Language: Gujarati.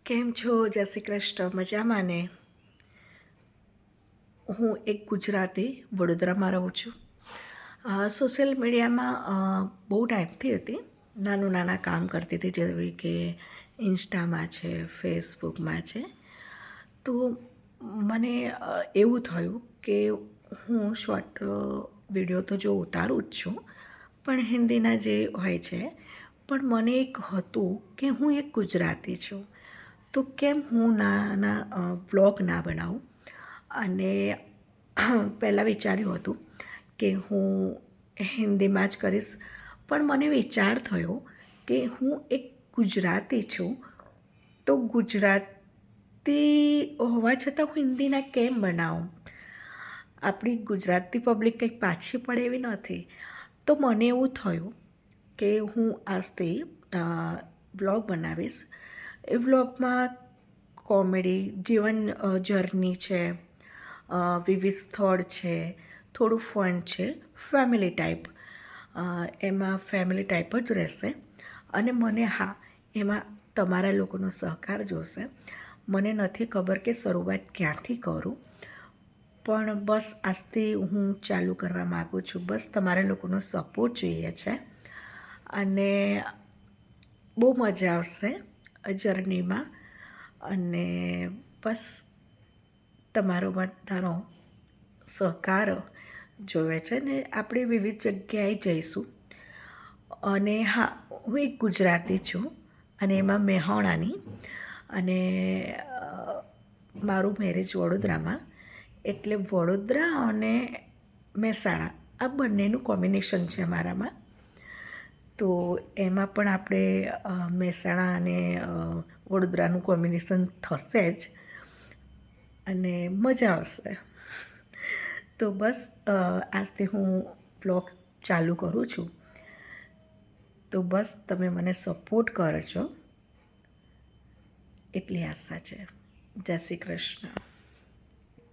કેમ છો? જય શ્રી કૃષ્ણ. મજામાં ને? હું એક ગુજરાતી વડોદરામાં રહું છું. સોશિયલ મીડિયામાં બહુ ટાઈમથી હતી. નાના કામ કરતી હતી, જેવી કે ઇન્સ્ટામાં છે, ફેસબુકમાં છે. તો મને એવું થયું કે હું શોર્ટ વિડીયો તો જો ઉતારું જ છું, પણ હિન્દીના જે હોય છે. પણ મને એક હતું કે હું એક ગુજરાતી છું, તો કેમ હું નાના વ્લોગ ના બનાવું. અને પહેલાં વિચાર્યું હતું કે હું હિન્દીમાં જ કરીશ, પણ મને વિચાર થયો કે હું એક ગુજરાતી છું, તો ગુજરાતી હોવા છતાં હું હિન્દીના કેમ બનાવું. આપણી ગુજરાતી પબ્લિક કંઈક પાછી પડે એવી નથી. તો મને એવું થયું કે હું આજથી વ્લોગ બનાવીશ. એ વ્લોગમાં કોમેડી, જીવન જર્ની છે, વિવિધ સ્થળ છે, થોડું ફન છે, ફેમિલી ટાઈપ. એમાં ફેમિલી ટાઈપ જ રહેશે. અને મને એમાં તમારા લોકોનો સહકાર જોશે. મને નથી ખબર કે શરૂઆત ક્યાંથી કરું, પણ બસ આજથી હું ચાલુ કરવા માગું છું. બસ તમારા લોકોનો સપોર્ટ જોઈએ છે. અને બહુ મજા આવશે જર્નીમાં. અને બસ તમારો બધાનો સહકાર જોવે છે ને. આપણે વિવિધ જગ્યાએ જઈશું. અને હું એક ગુજરાતી છું, અને એમાં મેહોણાની. અને મારું મેરેજ વડોદરામાં, એટલે વડોદરા અને મહેસાણા આ બંનેનું કોમ્બિનેશન છે મારામાં. તો એમાં પણ આપણે મહેસાણા અને વડોદરાનું કોમ્બિનેશન થશે જ, અને મજા આવશે. તો બસ આજથી હું વ્લોગ ચાલુ કરું છું. તો બસ તમે મને સપોર્ટ કરજો, એટલી આશા છે. જય શ્રી કૃષ્ણ.